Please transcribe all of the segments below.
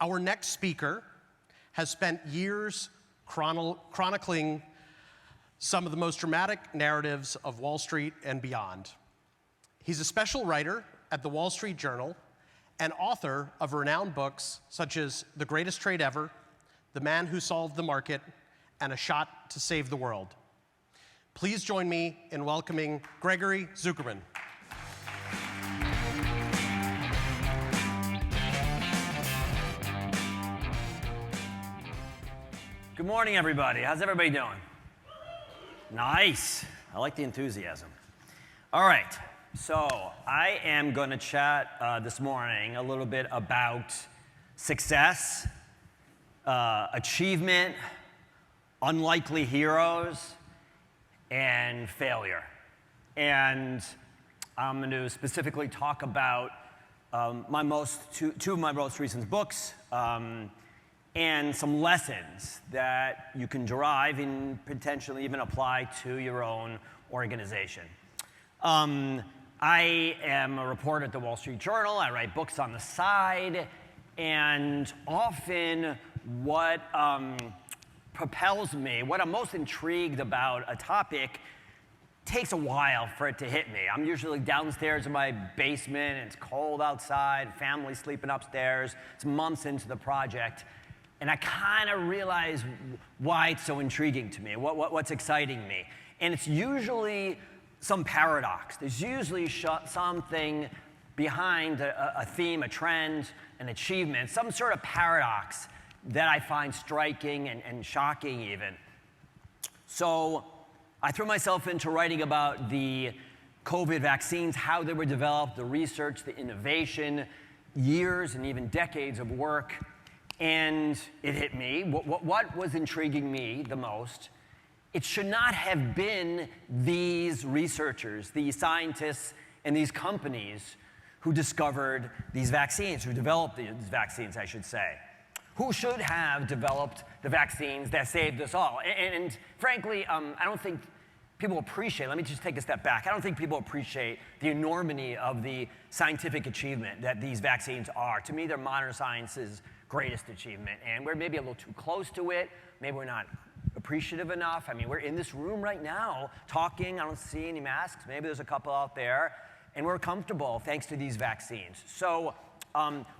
Our next speaker has spent years chronicling some of the most dramatic narratives of Wall Street and beyond. He's a special writer at the Wall Street Journal and author of renowned books such as The Greatest Trade Ever, The Man Who Solved the Market, and A Shot to Save the World. Please join me in welcoming Gregory Zuckerman. Good morning, everybody. How's everybody doing? Nice. I like the enthusiasm. All right. So I am going to chat this morning a little bit about success, achievement, unlikely heroes, and failure. And I'm going to specifically talk about two of my most recent books, and some lessons that you can derive and potentially even apply to your own organization. I am a reporter at the Wall Street Journal. I write books on the side, and often what propels me, what I'm most intrigued about a topic, takes a while for it to hit me. I'm usually downstairs in my basement, and it's cold outside, family sleeping upstairs. It's months into the project. And I kind of realize why it's so intriguing to me, what's exciting me. And it's usually some paradox. There's usually something behind a theme, a trend, an achievement, some sort of paradox that I find striking and shocking even. So I threw myself into writing about the COVID vaccines, how they were developed, the research, the innovation, years and even decades of work. And it hit me. What was intriguing me the most? It should not have been these researchers, these scientists, and these companies who discovered these vaccines, who developed these vaccines, I should say. Who should have developed the vaccines that saved us all? And frankly, I don't think people appreciate, let me just take a step back. I don't think people appreciate the enormity of the scientific achievement that these vaccines are. To me, they're modern science's greatest achievement, and we're maybe a little too close to it. Maybe we're not appreciative enough. I mean, we're in this room right now talking. I don't see any masks. Maybe there's a couple out there, and we're comfortable thanks to these vaccines. So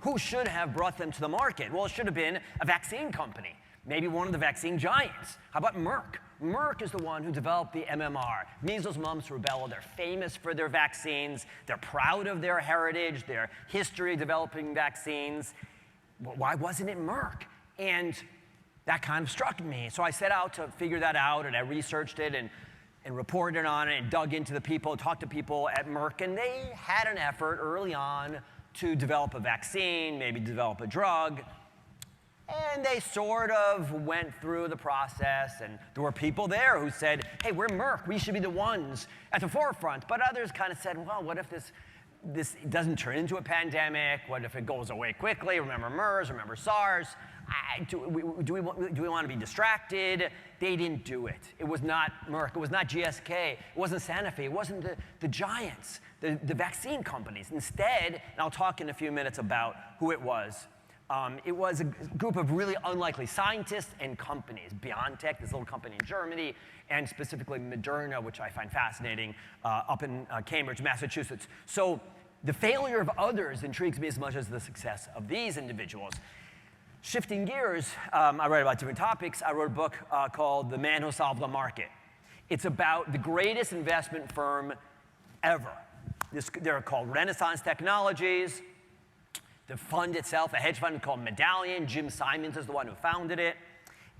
who should have brought them to the market? Well, it should have been a vaccine company, maybe one of the vaccine giants. How about Merck? Merck is the one who developed the MMR, measles, mumps, rubella. They're famous for their vaccines. They're proud of their heritage, their history of developing vaccines. Well, why wasn't it Merck? And that kind of struck me. So I set out to figure that out, and I researched it and reported on it and dug into the people, talked to people at Merck, and they had an effort early on to develop a vaccine, maybe develop a drug. And they sort of went through the process, and there were people there who said, hey, we're Merck, we should be the ones at the forefront. But others kind of said, well, what if this doesn't turn into a pandemic? What if it goes away quickly? Remember MERS, remember SARS? Do we want to be distracted? They didn't do it. It was not Merck, it was not GSK, it wasn't Sanofi, it wasn't the giants, the vaccine companies. Instead, and I'll talk in a few minutes about who it was a group of really unlikely scientists and companies. BioNTech, this little company in Germany, and specifically Moderna, which I find fascinating, up in Cambridge, Massachusetts. So the failure of others intrigues me as much as the success of these individuals. Shifting gears, I write about different topics. I wrote a book called The Man Who Solved the Market. It's about the greatest investment firm ever. They're called Renaissance Technologies. The fund itself, a hedge fund called Medallion, Jim Simons is the one who founded it.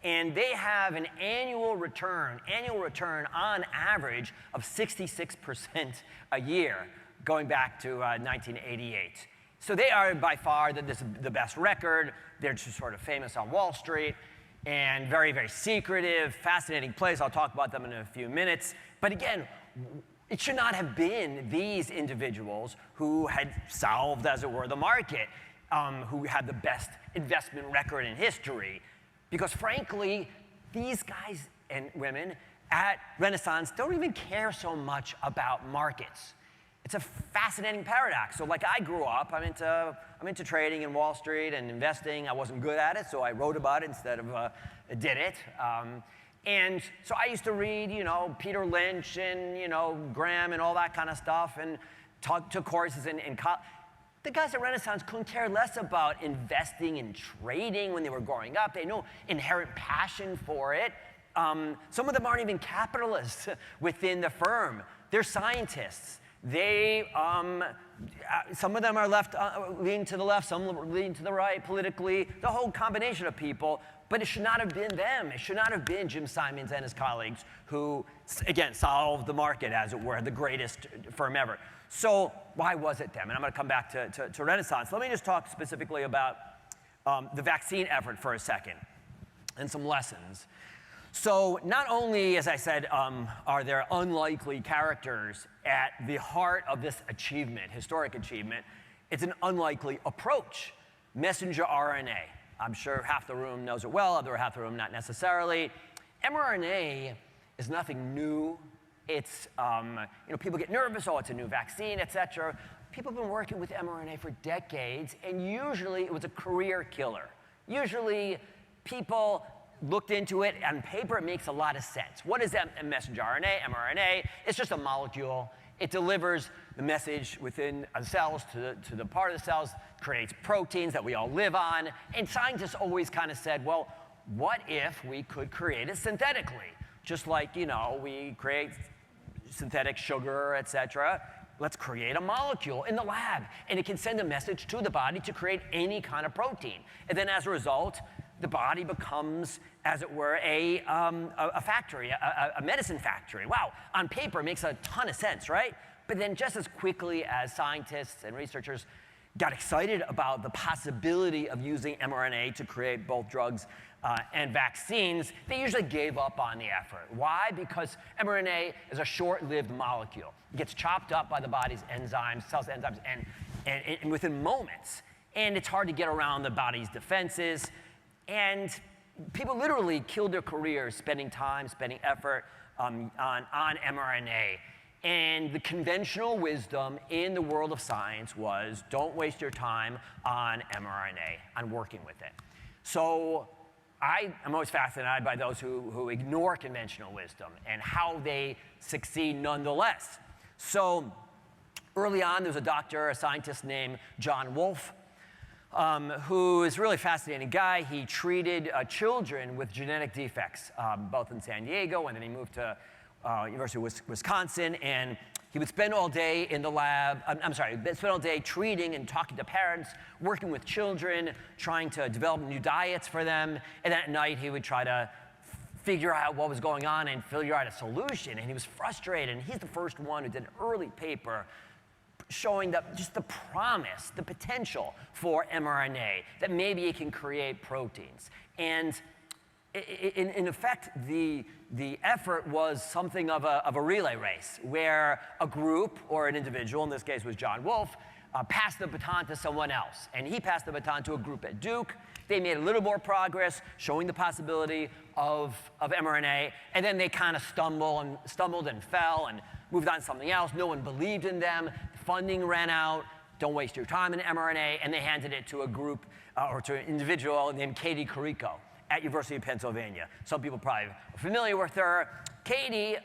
And they have an annual return on average of 66% a year, going back to 1988. So they are by far the best record. They're just sort of famous on Wall Street and very, very secretive, fascinating place. I'll talk about them in a few minutes. But again, it should not have been these individuals who had solved, as it were, the market, who had the best investment record in history. Because frankly, these guys and women at Renaissance don't even care so much about markets. it's a fascinating paradox. So like I grew up, I'm into trading in Wall Street and investing. I wasn't good at it, so I wrote about it instead of did it. And so I used to read, Peter Lynch and, Graham and all that kind of stuff and took courses in college. The guys at Renaissance couldn't care less about investing and trading when they were growing up. They had no inherent passion for it. Some of them aren't even capitalists within the firm. They're scientists. Some of them are leaning to the left, some leaning to the right politically, the whole combination of people. But it should not have been them. It should not have been Jim Simons and his colleagues who, again, solved the market, as it were, the greatest firm ever. So why was it them? And I'm going to come back to Renaissance. Let me just talk specifically about the vaccine effort for a second and some lessons. So not only, as I said, are there unlikely characters at the heart of this achievement, historic achievement, it's an unlikely approach. Messenger RNA. I'm sure half the room knows it well, other half the room not necessarily. mRNA is nothing new. It's, people get nervous, oh, it's a new vaccine, et cetera. People have been working with mRNA for decades, and usually it was a career killer. Usually people looked into it, on paper it makes a lot of sense. What is messenger RNA, mRNA? It's just a molecule. It delivers the message within the cells to the part of the cells, creates proteins that we all live on. And scientists always kind of said, well, what if we could create it synthetically? Just like, we create synthetic sugar, et cetera. Let's create a molecule in the lab, and it can send a message to the body to create any kind of protein. And then as a result, the body becomes, as it were, a factory, a medicine factory. Wow, on paper, it makes a ton of sense, right? But then just as quickly as scientists and researchers got excited about the possibility of using mRNA to create both drugs and vaccines, they usually gave up on the effort. Why? Because mRNA is a short-lived molecule. It gets chopped up by the body's enzymes, cells' enzymes, and within moments. And it's hard to get around the body's defenses. And people literally killed their careers spending time, spending effort on mRNA. And the conventional wisdom in the world of science was, don't waste your time on mRNA, on working with it. So I'm always fascinated by those who ignore conventional wisdom and how they succeed nonetheless. So early on, there was a scientist named John Wolfe, who is a really fascinating guy. He treated children with genetic defects, both in San Diego, and then he moved to University of Wisconsin, and he would spend all day in the lab, spend all day treating and talking to parents, working with children, trying to develop new diets for them, and then at night he would try to figure out what was going on and figure out a solution, and he was frustrated, and he's the first one who did an early paper showing just the promise, the potential for mRNA, that maybe it can create proteins. And in effect, the effort was something of a relay race, where a group, or an individual, in this case was John Wolfe, passed the baton to someone else. And he passed the baton to a group at Duke. They made a little more progress, showing the possibility of mRNA, and then they kind of stumbled and fell and moved on to something else. No one believed in them. Funding ran out. Don't waste your time in mRNA. And they handed it to a group, or to an individual named Katie Carico at University of Pennsylvania. Some people probably are familiar with her. Katie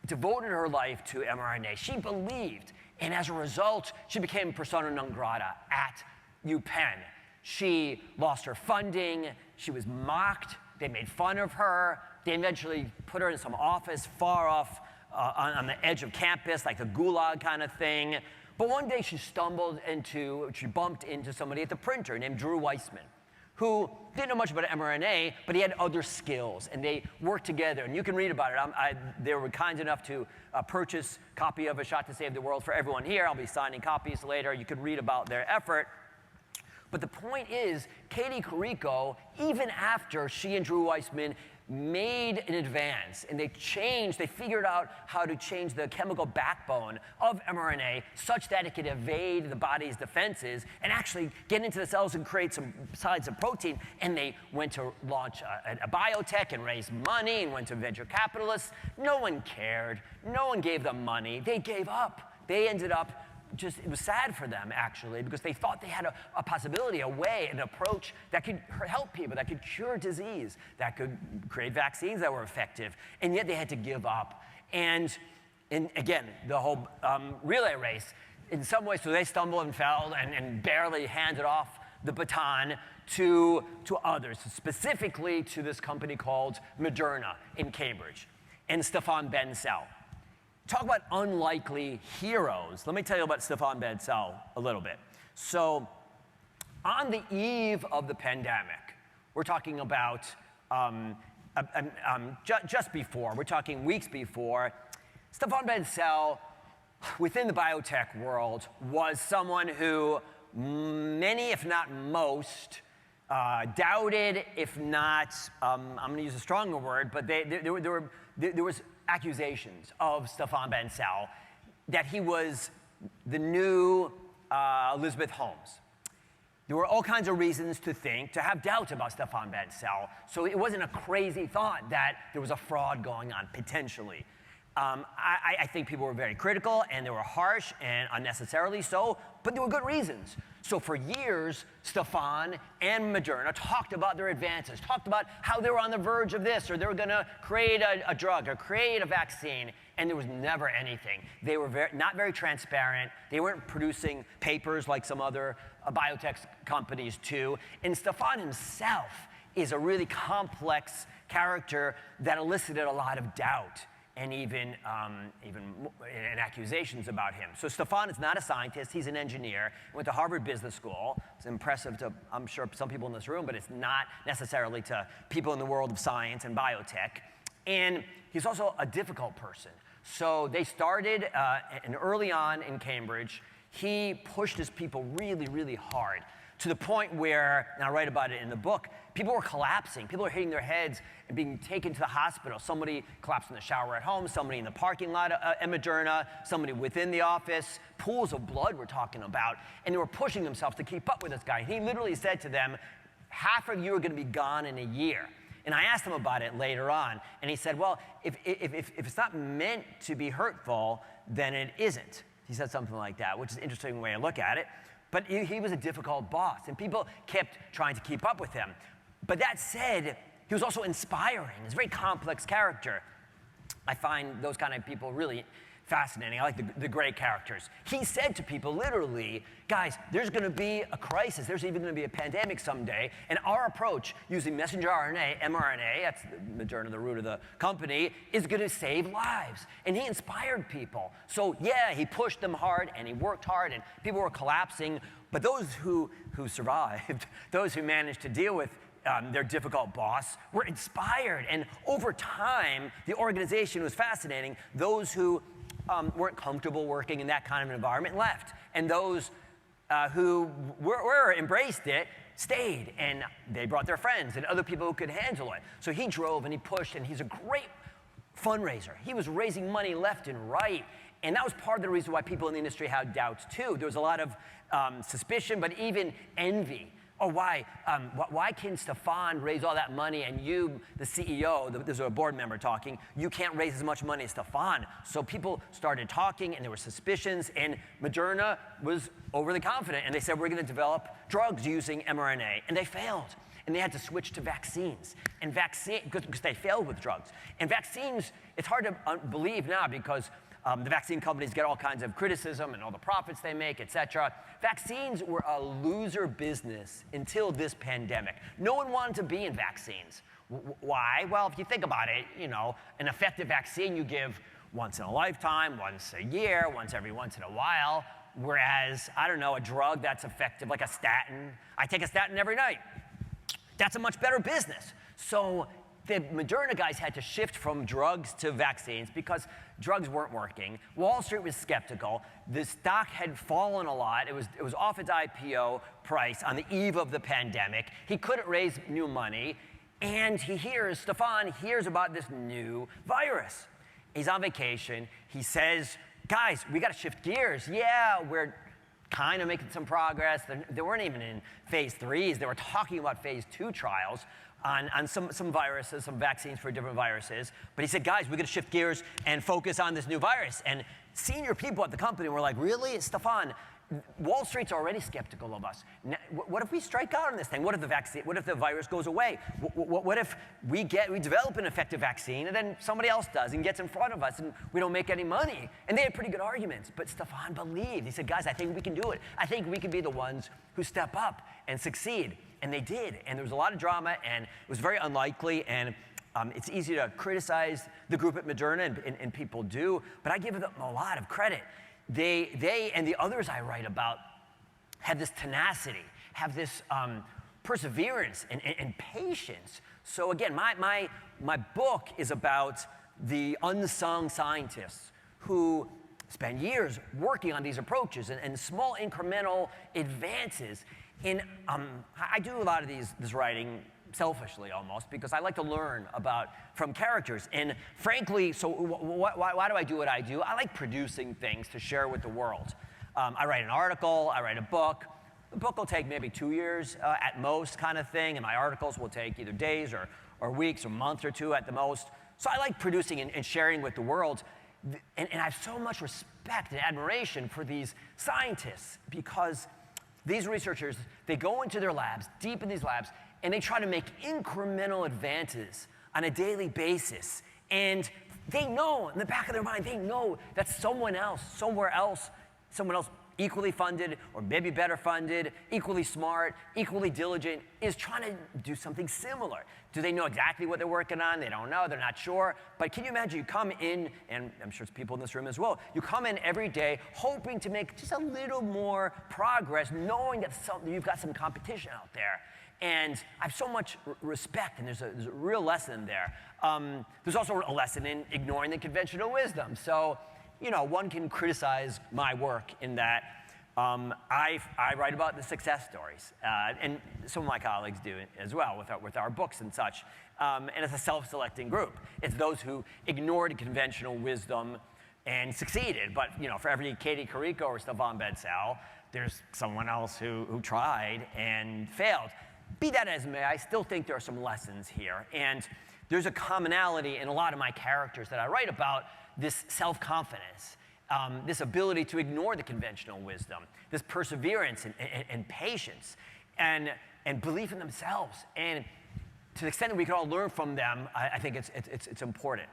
devoted her life to mRNA. She believed, and as a result, she became persona non grata at UPenn. She lost her funding. She was mocked. They made fun of her. They eventually put her in some office far off on the edge of campus, like the gulag kind of thing. But one day she bumped into somebody at the printer named Drew Weissman, who didn't know much about mRNA, but he had other skills, and they worked together. And you can read about it. They were kind enough to purchase a copy of A Shot to Save the World for everyone here. I'll be signing copies later. You can read about their effort. But the point is, Katie Carico, even after she and Drew Weissman made an advance, and they figured out how to change the chemical backbone of mRNA such that it could evade the body's defenses and actually get into the cells and create some sides of protein. And they went to launch a biotech and raise money and went to venture capitalists. No one cared. No one gave them money. They gave up. they ended up it was sad for them, actually, because they thought they had a possibility, a way, an approach that could help people, that could cure disease, that could create vaccines that were effective, and yet they had to give up. And again, the whole relay race, in some ways, so they stumbled and fell and barely handed off the baton to others, specifically to this company called Moderna in Cambridge, and Stéphane Bancel. Talk about unlikely heroes. Let me tell you about Stéphane Bancel a little bit. So on the eve of the pandemic, we're talking about just before, we're talking weeks before, Stéphane Bancel, within the biotech world, was someone who many, if not most, doubted, if not, I'm going to use a stronger word, but there was accusations of Stéphane Bancel that he was the new Elizabeth Holmes. There were all kinds of reasons to have doubts about Stéphane Bancel, so it wasn't a crazy thought that there was a fraud going on, potentially. I think people were very critical, and they were harsh, and unnecessarily so, but there were good reasons. So for years, Stéphane and Moderna talked about their advances, talked about how they were on the verge of this, or they were going to create a drug or create a vaccine, and there was never anything. They were not very transparent. They weren't producing papers like some other biotech companies do. And Stéphane himself is a really complex character that elicited a lot of doubt and even accusations about him. So Stéphane is not a scientist, he's an engineer. He went to Harvard Business School. It's impressive to, I'm sure, some people in this room, but it's not necessarily to people in the world of science and biotech. And he's also a difficult person. So they started, and early on in Cambridge, he pushed his people really, really hard, to the point where, and I write about it in the book, people were collapsing. People were hitting their heads and being taken to the hospital. Somebody collapsed in the shower at home, somebody in the parking lot at Moderna, somebody within the office. Pools of blood we're talking about. And they were pushing themselves to keep up with this guy. He literally said to them, half of you are going to be gone in a year. And I asked him about it later on, and he said, well, if it's not meant to be hurtful, then it isn't. He said something like that, which is an interesting way to look at it. But he was a difficult boss, and people kept trying to keep up with him. But that said, he was also inspiring. He's a very complex character. I find those kind of people really fascinating. I like the great characters. He said to people, literally, guys, there's going to be a crisis. There's even going to be a pandemic someday. And our approach, using messenger RNA, mRNA, that's Moderna, the root of the company, is going to save lives. And he inspired people. So yeah, he pushed them hard, and he worked hard, and people were collapsing. But those who survived, those who managed to deal with their difficult boss, were inspired. And over time, the organization was fascinating. Those who weren't comfortable working in that kind of an environment left. And those who were embraced it stayed, and they brought their friends and other people who could handle it. So he drove and he pushed, and he's a great fundraiser. He was raising money left and right. And that was part of the reason why people in the industry had doubts too. There was a lot of suspicion, but even envy. Oh, why can Stéphane raise all that money and you, the CEO, there's a board member talking, you can't raise as much money as Stéphane? So people started talking, and there were suspicions, and Moderna was overly confident, and they said, we're going to develop drugs using mRNA, and they failed. And they had to switch to vaccines, and because they failed with drugs. And vaccines, it's hard to believe now because the vaccine companies get all kinds of criticism and all the profits they make, et cetera. Vaccines were a loser business until this pandemic. No one wanted to be in vaccines. Why? Well, if you think about it, an effective vaccine you give once in a lifetime, once a year, every once in a while, whereas, I don't know, a drug that's effective, like a statin. I take a statin every night. That's a much better business. So the Moderna guys had to shift from drugs to vaccines because drugs weren't working. Wall Street was skeptical. The stock had fallen a lot. It was off its IPO price on the eve of the pandemic. He couldn't raise new money. And Stéphane hears about this new virus. He's on vacation. He says, guys, we got to shift gears. Yeah, we're kind of making some progress. They weren't even in phase 3s. They were talking about phase 2 trials. on some viruses, some vaccines for different viruses. But he said, guys, we're going to shift gears and focus on this new virus. And senior people at the company were like, really, Stefan? Wall Street's already skeptical of us. What if we strike out on this thing? What if the vaccine? What if the virus goes away? What if we develop an effective vaccine and then somebody else does and gets in front of us and we don't make any money? And they had pretty good arguments. But Stefan believed. He said, guys, I think we can do it. I think we can be the ones who step up and succeed. And they did. And there was a lot of drama, and it was very unlikely. And it's easy to criticize the group at Moderna, and people do. But I give them a lot of credit. They and the others I write about have this tenacity, have this perseverance and patience. So again, my book is about the unsung scientists who spend years working on these approaches and small incremental advances. And I do a lot of this writing selfishly almost, because I like to learn from characters. And frankly, so why do I do what I do? I like producing things to share with the world. I write an article, I write a book. The book will take maybe 2 years at most, kind of thing, and my articles will take either days or weeks or months or two at the most. So I like producing and sharing with the world. And I have so much respect and admiration for these scientists, because these researchers, they go into their labs, deep in these labs, and they try to make incremental advances on a daily basis. And they know, in the back of their mind, they know that someone else, somewhere else, someone else equally funded or maybe better funded, equally smart, equally diligent, is trying to do something similar. Do they know exactly what they're working on? They don't know, they're not sure. But can you imagine, you come in, and I'm sure it's people in this room as well, you come in every day hoping to make just a little more progress, knowing that you've got some competition out there. And I have so much respect, and there's a real lesson there. There's also a lesson in ignoring the conventional wisdom. So, you know, one can criticize my work in that I write about the success stories, and some of my colleagues do as well with our books and such. And it's a self-selecting group. It's those who ignored conventional wisdom and succeeded. But, you know, for every Katie Carrico or Stefan Bedsal, there's someone else who tried and failed. Be that as may, I still think there are some lessons here. And there's a commonality in a lot of my characters that I write about: this self-confidence, this ability to ignore the conventional wisdom, this perseverance and patience, and belief in themselves. And to the extent that we can all learn from them, I think it's important.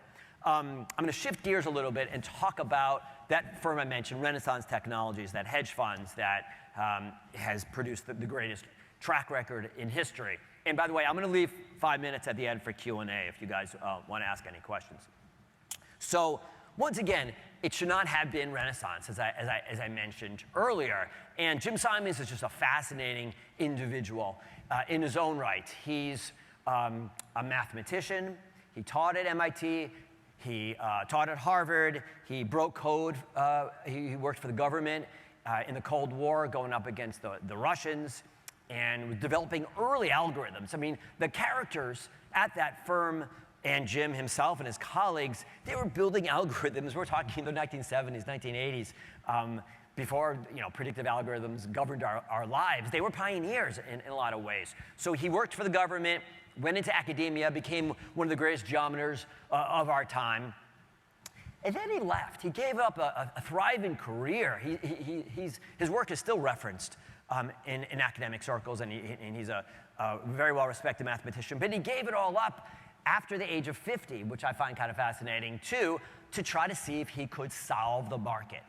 I'm going to shift gears a little bit and talk about that firm I mentioned, Renaissance Technologies, that hedge funds that has produced the greatest track record in history. And by the way, I'm going to leave 5 minutes at the end for Q&A if you guys want to ask any questions. So once again, it should not have been Renaissance, as I mentioned earlier. And Jim Simons is just a fascinating individual in his own right. He's a mathematician. He taught at MIT. He taught at Harvard. He broke code. He worked for the government in the Cold War, going up against the Russians, and was developing early algorithms. I mean, the characters at that firm, and Jim himself and his colleagues, they were building algorithms. We're talking the 1970s, 1980s, before, you know, predictive algorithms governed our lives. They were pioneers in a lot of ways. So he worked for the government, went into academia, became one of the greatest geometers of our time. And then he left. He gave up a thriving career. His work is still referenced in academic circles, and he's a very well-respected mathematician. But he gave it all up after the age of 50, which I find kind of fascinating too, to try to see if he could solve the market.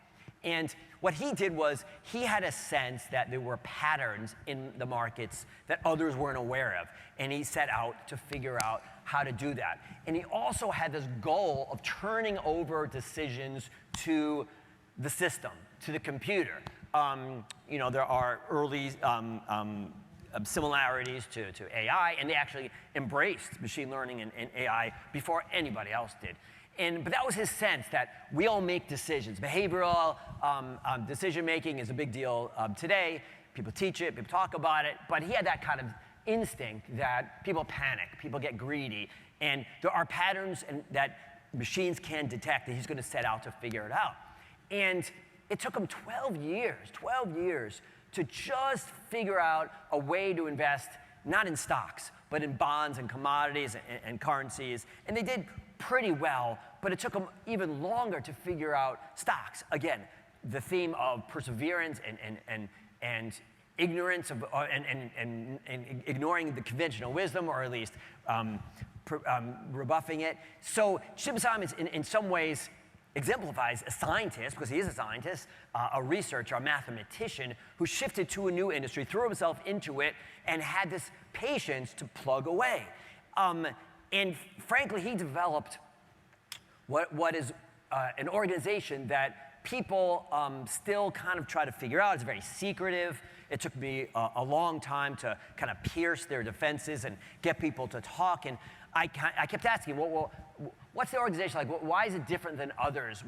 And what he did was, he had a sense that there were patterns in the markets that others weren't aware of. And he set out to figure out how to do that. And he also had this goal of turning over decisions to the system, to the computer. You know, there are early similarities to AI, and they actually embraced machine learning and AI before anybody else did. But that was his sense, that we all make decisions. Behavioral decision-making is a big deal today. People teach it, people talk about it, but he had that kind of instinct that people panic, people get greedy, and there are patterns that machines can detect, and he's going to set out to figure it out. And it took him 12 years to just figure out a way to invest not in stocks, but in bonds and commodities and currencies. And they did pretty well, but it took them even longer to figure out stocks. Again, the theme of perseverance and ignorance of, and ignoring the conventional wisdom, or at least rebuffing it. So Jim Simons, in some ways, exemplifies a scientist, because he is a scientist, a researcher, a mathematician, who shifted to a new industry, threw himself into it, and had this patience to plug away. And frankly, he developed what is an organization that people still kind of try to figure out. It's very secretive. It took me a long time to kind of pierce their defenses and get people to talk. And I kept asking, well, what's the organization like? Why is it different than others?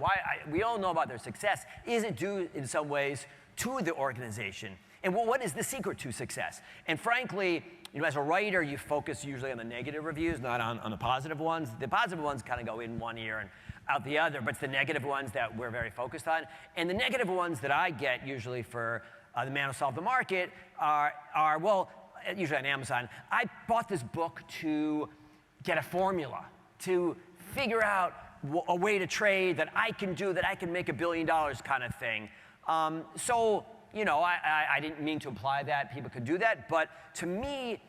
We all know about their success. Is it due in some ways to the organization? And what is the secret to success? And frankly, as a writer, you focus usually on the negative reviews, not on the positive ones. The positive ones kind of go in one ear and out the other, but it's the negative ones that we're very focused on. And the negative ones that I get usually for The Man Who Solved the Market are well, usually on Amazon. I bought this book to get a formula, to figure out a way to trade that I can do, that I can make $1 billion kind of thing. So, I didn't mean to imply that people could do that, but to me,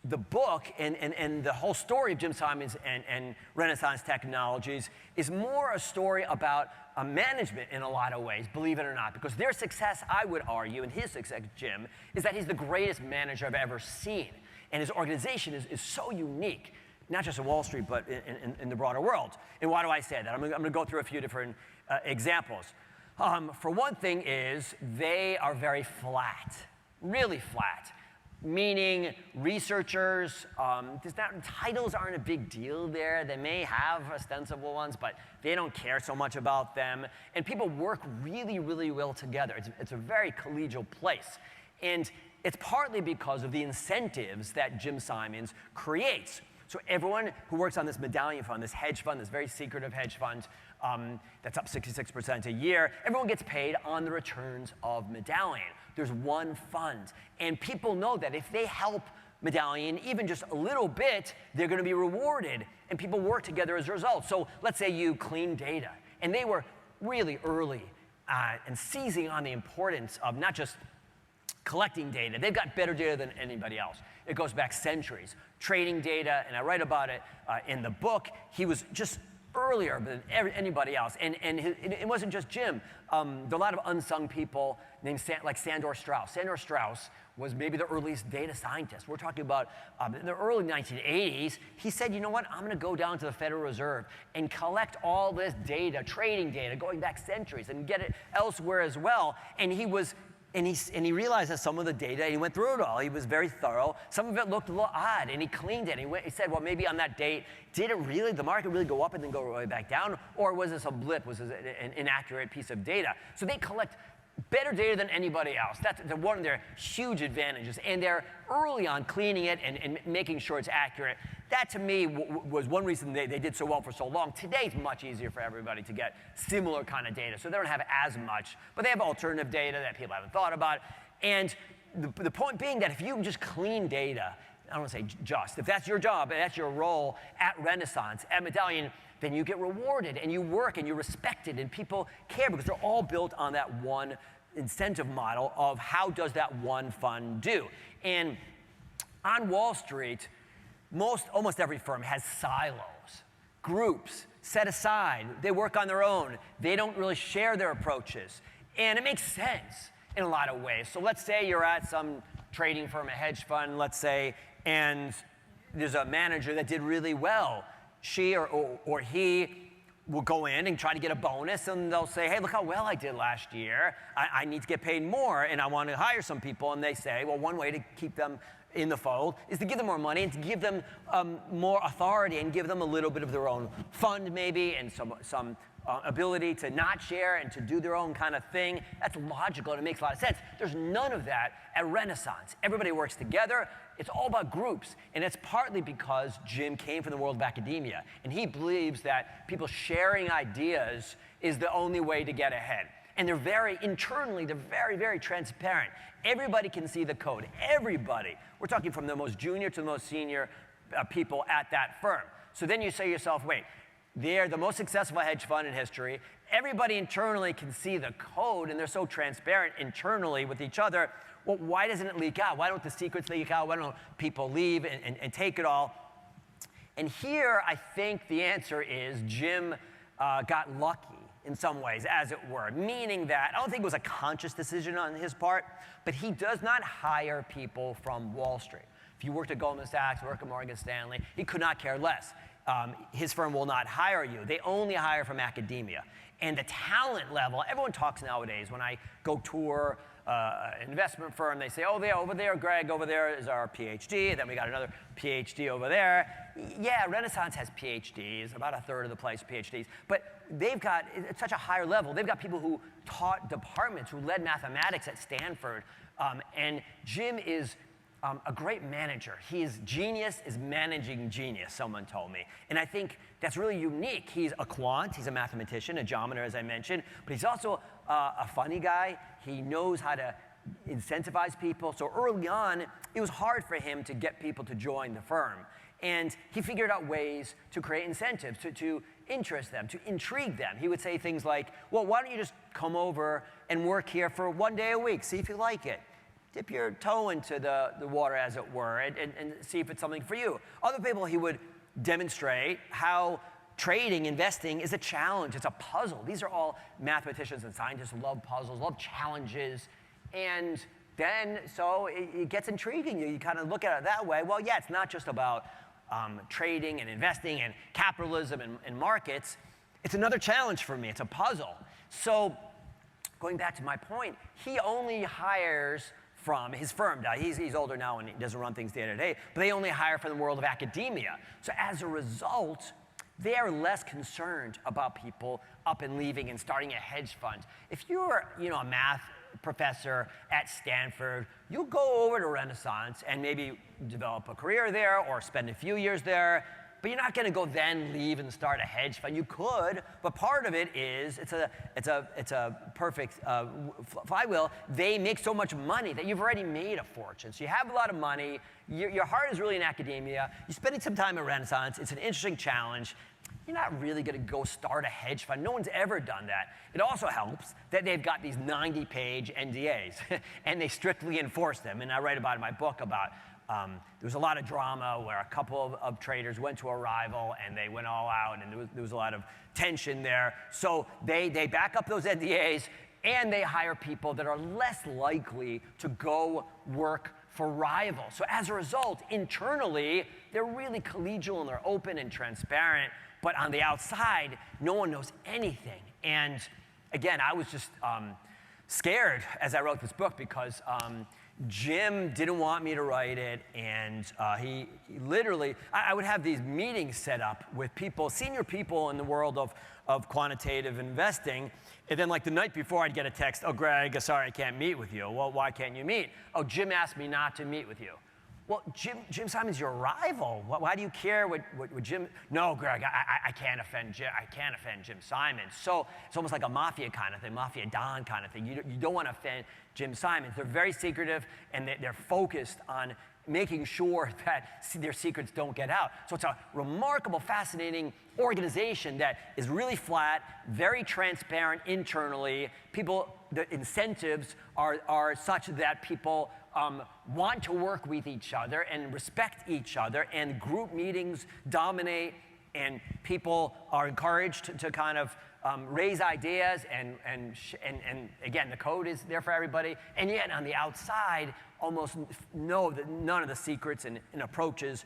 the book and the whole story of Jim Simons and Renaissance Technologies is more a story about management in a lot of ways, believe it or not, because their success, I would argue, and his success, Jim, is that he's the greatest manager I've ever seen. And his organization is so unique, not just in Wall Street, but in the broader world. And why do I say that? I'm going to go through a few different examples. For one thing is they are very flat, really flat, meaning researchers, titles aren't a big deal there. They may have ostensible ones, but they don't care so much about them. And people work really, really well together. It's a very collegial place. And it's partly because of the incentives that Jim Simons creates. So everyone who works on this medallion fund, this hedge fund, this very secretive hedge fund, that's up 66% a year, everyone gets paid on the returns of Medallion. There's one fund. And people know that if they help Medallion even just a little bit, they're going to be rewarded. And people work together as a result. So let's say you clean data. And they were really early and seizing on the importance of not just collecting data. They've got better data than anybody else. It goes back centuries. Trading data, and I write about it in the book. He was just earlier than anybody else. And it wasn't just Jim. There are a lot of unsung people named like Sandor Strauss. Sandor Strauss was maybe the earliest data scientist. We're talking about in the early 1980s. He said, you know what, I'm going to go down to the Federal Reserve and collect all this data, trading data, going back centuries, and get it elsewhere as well. And he realized that some of the data, he went through it all. He was very thorough. Some of it looked a little odd, and he cleaned it. He said, well, maybe on that date, did the market really go up and then go right back down? Or was this a blip? Was this an inaccurate piece of data? So they collect better data than anybody else. That's one of their huge advantages. And they're early on cleaning it and making sure it's accurate. That, to me, was one reason they did so well for so long. Today, it's much easier for everybody to get similar kind of data. So they don't have as much, but they have alternative data that people haven't thought about. And the point being that if you just clean data, I don't want to say just, if that's your job, and that's your role at Renaissance, at Medallion, then you get rewarded, and you work, and you're respected, and people care because they're all built on that one incentive model of how does that one fund do. And on Wall Street, almost every firm has silos, groups set aside. They work on their own. They don't really share their approaches. And it makes sense in a lot of ways. So let's say you're at some trading firm, a hedge fund, let's say, and there's a manager that did really well. She or he will go in and try to get a bonus, and they'll say, hey, look how well I did last year. I need to get paid more, and I want to hire some people. And they say, well, one way to keep them in the fold is to give them more money and to give them more authority and give them a little bit of their own fund maybe and some ability to not share and to do their own kind of thing. That's logical and it makes a lot of sense. There's none of that at Renaissance. Everybody works together. It's all about groups. And it's partly because Jim came from the world of academia. And he believes that people sharing ideas is the only way to get ahead. And internally, they're very, very transparent. Everybody can see the code, everybody. We're talking from the most junior to the most senior people at that firm. So then you say to yourself, wait, they're the most successful hedge fund in history. Everybody internally can see the code, and they're so transparent internally with each other. Well, why doesn't it leak out? Why don't the secrets leak out? Why don't people leave and take it all? And here, I think the answer is Jim got lucky in some ways, as it were, meaning that I don't think it was a conscious decision on his part, but he does not hire people from Wall Street. If you worked at Goldman Sachs, work at Morgan Stanley, he could not care less. His firm will not hire you. They only hire from academia. And the talent level, everyone talks nowadays. When I go tour an investment firm, they say, oh, over there, Greg, over there is our PhD. Then we got another PhD over there. Yeah, Renaissance has PhDs, about a third of the place PhDs. But they've got, it's such a higher level. They've got people who taught departments, who led mathematics at Stanford. And Jim is a great manager. Genius is managing genius, someone told me. And I think that's really unique. He's a quant, he's a mathematician, a geometer, as I mentioned, but he's also a funny guy. He knows how to incentivize people. So early on, it was hard for him to get people to join the firm. And he figured out ways to create incentives, to interest them, to intrigue them. He would say things like, well, why don't you just come over and work here for 1 day a week, see if you like it. Dip your toe into the water, as it were, and see if it's something for you. Other people, he would demonstrate how trading, investing is a challenge. It's a puzzle. These are all mathematicians and scientists who love puzzles, love challenges. And then, so it gets intriguing. You kind of look at it that way. Well, yeah, it's not just about trading and investing and capitalism and markets. It's another challenge for me. It's a puzzle. So going back to my point, he only hires from his firm. Now, he's older now and he doesn't run things day to day, but they only hire from the world of academia. So as a result, they are less concerned about people up and leaving and starting a hedge fund. If you're a math professor at Stanford, you'll go over to Renaissance and maybe develop a career there or spend a few years there, but you're not going to go then leave and start a hedge fund. You could, but part of it is it's a perfect flywheel. They make so much money that you've already made a fortune. So you have a lot of money. Your heart is really in academia. You're spending some time at Renaissance. It's an interesting challenge. You're not really going to go start a hedge fund. No one's ever done that. It also helps that they've got these 90-page NDAs, and they strictly enforce them. And I write about it in my book about there was a lot of drama where a couple of traders went to a rival and they went all out, and there was a lot of tension there. So they back up those NDAs and they hire people that are less likely to go work for rivals. So as a result, internally, they're really collegial and they're open and transparent, but on the outside, no one knows anything. And again, I was just scared as I wrote this book because Jim didn't want me to write it, and he literally, I would have these meetings set up with people, senior people in the world of quantitative investing, and then like the night before I'd get a text, oh, Greg, sorry, I can't meet with you. Well, why can't you meet? Oh, Jim asked me not to meet with you. Well, Jim Simon's your rival. Why do you care what Jim? No, Greg, I can't offend Jim. I can't offend Jim Simon. So it's almost like a mafia kind of thing, mafia don kind of thing. You don't want to offend Jim Simon. They're very secretive, and they're focused on making sure that their secrets don't get out. So it's a remarkable, fascinating organization that is really flat, very transparent internally. The incentives are such that people want to work with each other and respect each other, and group meetings dominate, and people are encouraged to kind of raise ideas, and again, the code is there for everybody, and yet on the outside, almost know that none of the secrets and approaches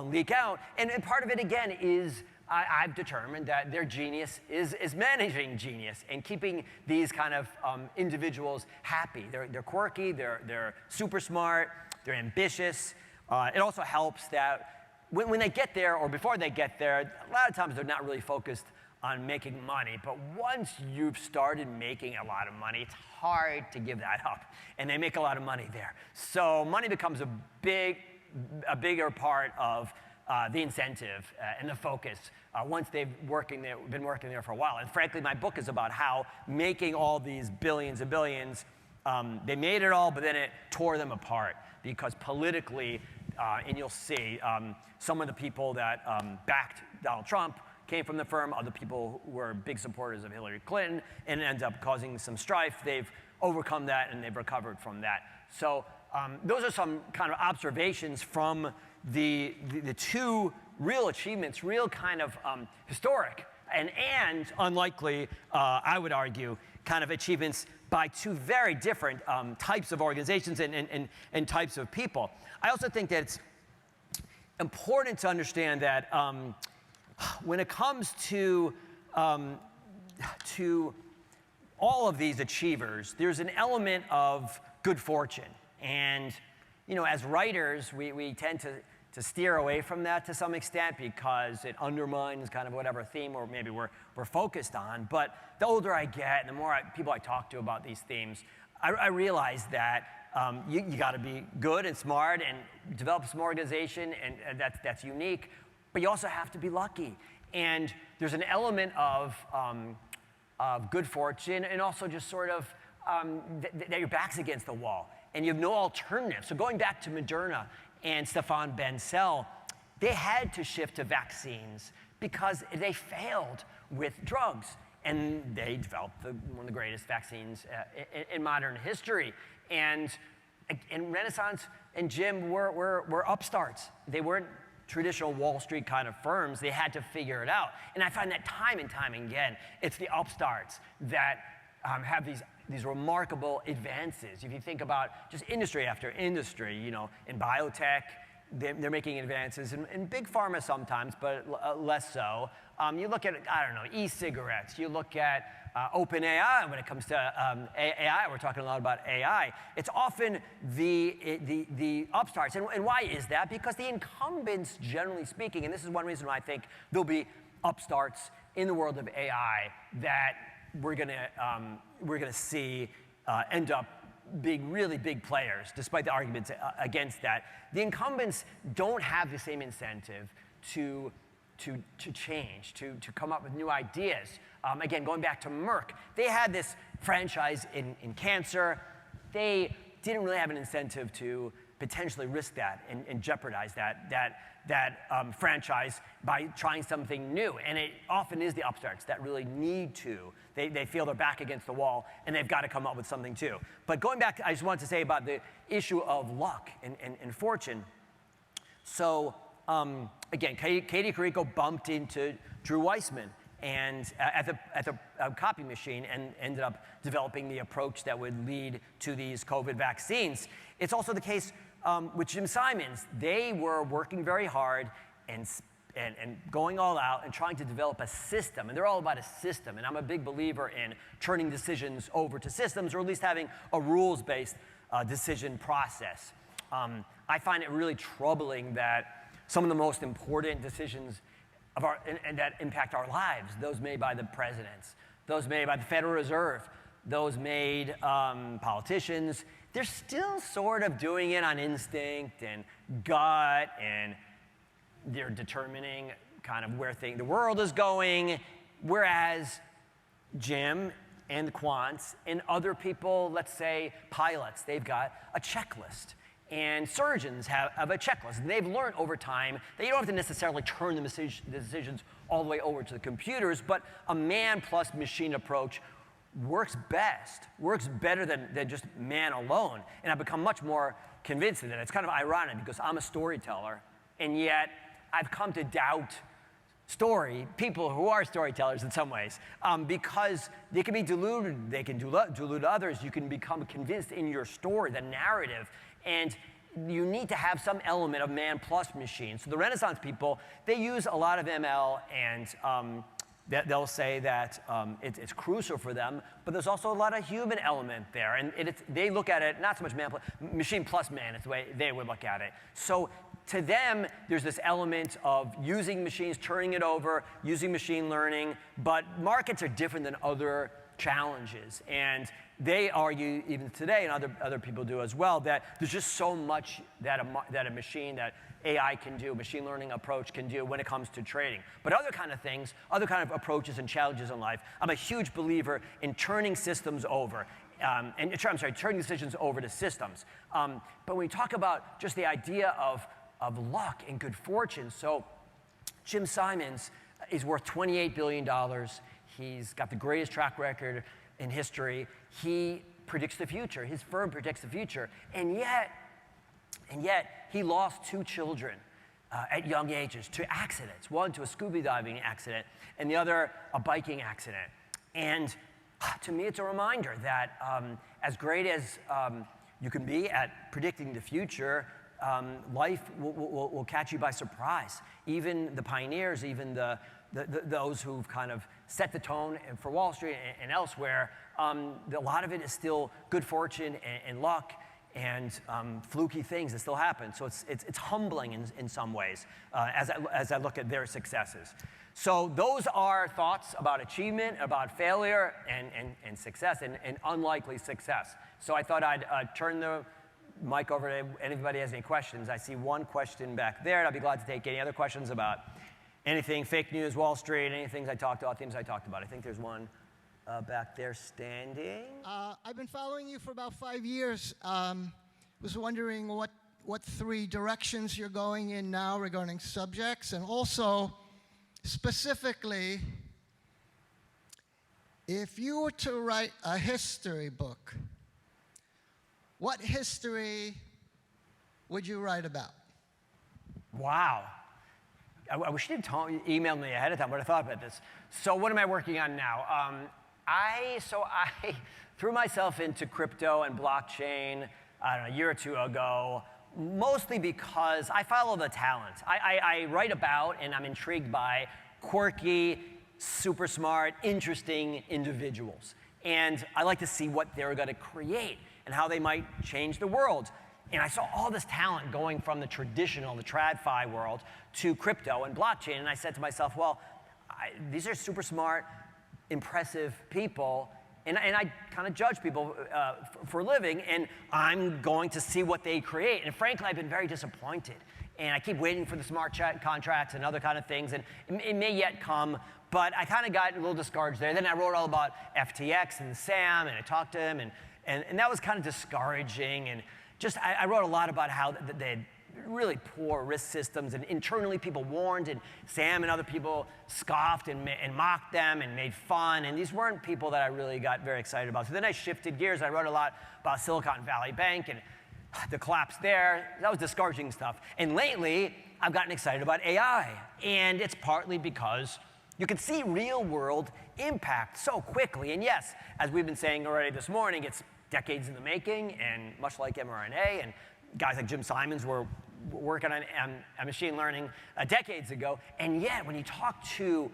leak out. And part of it, again, is I've determined that their genius is managing genius and keeping these kind of individuals happy. They're quirky, they're super smart, they're ambitious. It also helps that when they get there or before they get there, a lot of times they're not really focused on making money. But once you've started making a lot of money, it's hard to give that up. And they make a lot of money there. So money becomes a bigger part of the incentive and the focus once they've been working there for a while. And frankly, my book is about how making all these billions and billions, they made it all, but then it tore them apart because politically, and you'll see, some of the people that backed Donald Trump came from the firm, other people who were big supporters of Hillary Clinton, and it ends up causing some strife. They've overcome that and they've recovered from that. So those are some kind of observations from the two real achievements, real kind of historic and unlikely, I would argue, kind of achievements by two very different types of organizations and types of people. I also think that it's important to understand that when it comes to all of these achievers, there's an element of good fortune. And as writers, we tend to steer away from that to some extent because it undermines kind of whatever theme or maybe we're focused on. But the older I get and the more people I talk to about these themes, I realize that you got to be good and smart and develop some organization, and that's unique. But you also have to be lucky. And there's an element of good fortune and also just sort of that your back's against the wall and you have no alternative. So going back to Moderna and Stefan Bancel, they had to shift to vaccines because they failed with drugs. And they developed one of the greatest vaccines in modern history. And Renaissance and Jim were upstarts. They weren't traditional Wall Street kind of firms. They had to figure it out. And I find that time and time again, it's the upstarts that have these remarkable advances. If you think about just industry after industry, in biotech, they're making advances in big pharma sometimes, but less so. You look at, e-cigarettes. You look at OpenAI when it comes to AI. We're talking a lot about AI. It's often the upstarts. And why is that? Because the incumbents, generally speaking, and this is one reason why I think there'll be upstarts in the world of AI that we're gonna see end up being really big players, despite the arguments against that. The incumbents don't have the same incentive to change, to come up with new ideas. Again, going back to Merck, they had this franchise in cancer. They didn't really have an incentive to potentially risk that and jeopardize that franchise by trying something new. And it often is the upstarts that really need to. They feel they're back against the wall, and they've got to come up with something too. But going back, I just wanted to say about the issue of luck and fortune. So again, Katie Carrico bumped into Drew Weissman and at the copy machine and ended up developing the approach that would lead to these COVID vaccines. It's also the case with Jim Simons. They were working very hard and going all out and trying to develop a system. And they're all about a system. And I'm a big believer in turning decisions over to systems, or at least having a rules-based decision process. I find it really troubling that some of the most important decisions and that impact our lives, those made by the presidents, those made by the Federal Reserve, those made politicians, they're still sort of doing it on instinct and gut, and they're determining kind of where the world is going, whereas Jim and the quants and other people, let's say pilots, they've got a checklist. And surgeons have a checklist. And they've learned over time that you don't have to necessarily turn the decisions all the way over to the computers, but a man plus machine approach works best, works better than just man alone. And I've become much more convinced of that. It's kind of ironic because I'm a storyteller, and yet I've come to doubt people who are storytellers in some ways, because they can be diluted, they can dilute others, you can become convinced in your story, the narrative, and you need to have some element of man plus machine. So the Renaissance people, they use a lot of ML, and they'll say that it's crucial for them, but there's also a lot of human element there, and they look at it not so much machine plus man is the way they would look at it. So to them, there's this element of using machines, turning it over, using machine learning, but markets are different than other challenges. And they argue, even today, and other people do as well, that there's just so much that a machine, that AI can do, machine learning approach can do when it comes to trading. But other kind of things, other kind of approaches and challenges in life, I'm a huge believer in turning systems over. Turning decisions over to systems. But when we talk about just the idea of luck and good fortune, so Jim Simons is worth $28 billion. He's got the greatest track record in history. He predicts the future. His firm predicts the future. And yet he lost 2 children at young ages to accidents. One to a scuba diving accident, and the other a biking accident. And to me, it's a reminder that as great as you can be at predicting the future, life will catch you by surprise. Even the pioneers, even those who've kind of set the tone for Wall Street and elsewhere, a lot of it is still good fortune and luck and fluky things that still happen. So it's humbling in some ways as I look at their successes. So those are thoughts about achievement, about failure, and success, and unlikely success. So I thought I'd turn the mic over to anybody has any questions. I see one question back there, and I'd be glad to take any other questions about anything, fake news, Wall Street, anything I talked about, themes I talked about. I think there's one back there standing. I've been following you for about 5 years. Was wondering what 3 directions you're going in now regarding subjects, and also specifically, if you were to write a history book, what history would you write about? Wow. I wish you'd emailed me ahead of time what I thought about this. So what am I working on now? I threw myself into crypto and blockchain, I don't know, a year or 2 ago, mostly because I follow the talent. I write about and I'm intrigued by quirky, super smart, interesting individuals. And I like to see what they're going to create and how they might change the world. And I saw all this talent going from the traditional, the TradFi world, to crypto and blockchain. And I said to myself, well, these are super smart, impressive people. And I kind of judge people for a living, and I'm going to see what they create. And frankly, I've been very disappointed. And I keep waiting for the smart contracts and other kind of things, and it may yet come, but I kind of got a little discouraged there. Then I wrote all about FTX and Sam, and I talked to him, and that was kind of discouraging. And just, I wrote a lot about how they had really poor risk systems, and internally people warned, and Sam and other people scoffed and mocked them and made fun, and these weren't people that I really got very excited about. So then I shifted gears. I wrote a lot about Silicon Valley Bank and the collapse there. That was discouraging stuff. And lately, I've gotten excited about AI, and it's partly because you can see real world impact so quickly. And yes, as we've been saying already this morning, it's decades in the making, and much like mRNA, and guys like Jim Simons were working on machine learning decades ago. And yet, when you talk to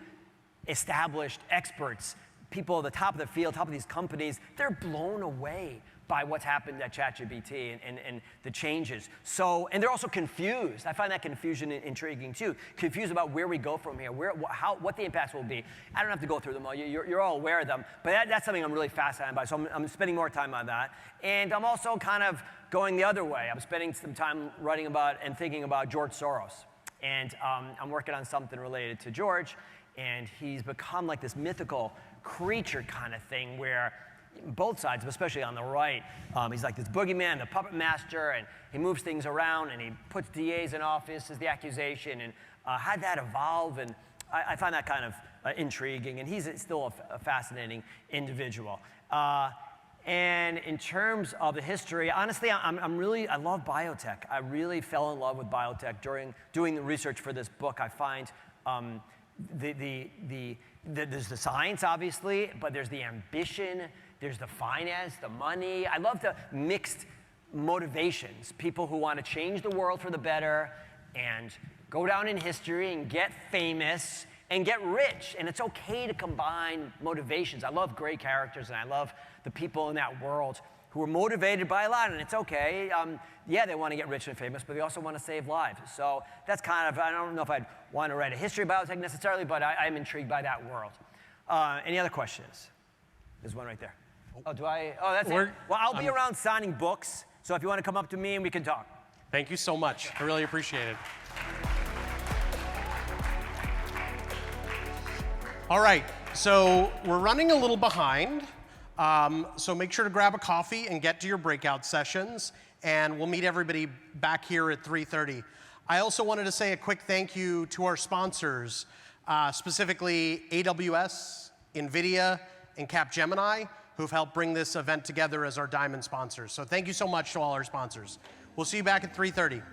established experts, people at the top of the field, top of these companies, they're blown away by what's happened at ChatGPT and the changes. So, and they're also confused. I find that confusion intriguing too. Confused about where we go from here, what the impacts will be. I don't have to go through them all. You're all aware of them. But that's something I'm really fascinated by. So I'm spending more time on that. And I'm also kind of going the other way. I'm spending some time writing about and thinking about George Soros. And I'm working on something related to George. And he's become like this mythical creature kind of thing where both sides, but especially on the right, he's like this boogeyman, the puppet master, and he moves things around, and he puts DAs in office as the accusation, and how'd that evolve? And I find that kind of intriguing, and he's still a fascinating individual. And in terms of the history, honestly, I love biotech. I really fell in love with biotech during doing the research for this book. I find there's the science, obviously, but there's the ambition, there's the finance, the money. I love the mixed motivations. People who want to change the world for the better and go down in history and get famous and get rich. And it's okay to combine motivations. I love great characters, and I love the people in that world who are motivated by a lot, and it's okay. Yeah, they want to get rich and famous, but they also want to save lives. So that's kind of, I don't know if I'd want to write a history of biotech necessarily, but I'm intrigued by that world. Any other questions? There's one right there. Oh, do I? Oh, that's We're- it. Well, I'll be around signing books, so if you want to come up to me and we can talk. Thank you so much. I really appreciate it. All right, so we're running a little behind, so make sure to grab a coffee and get to your breakout sessions, and we'll meet everybody back here at 3:30. I also wanted to say a quick thank you to our sponsors, specifically AWS, NVIDIA, and Capgemini, who've helped bring this event together as our diamond sponsors. So thank you so much to all our sponsors. We'll see you back at 3:30.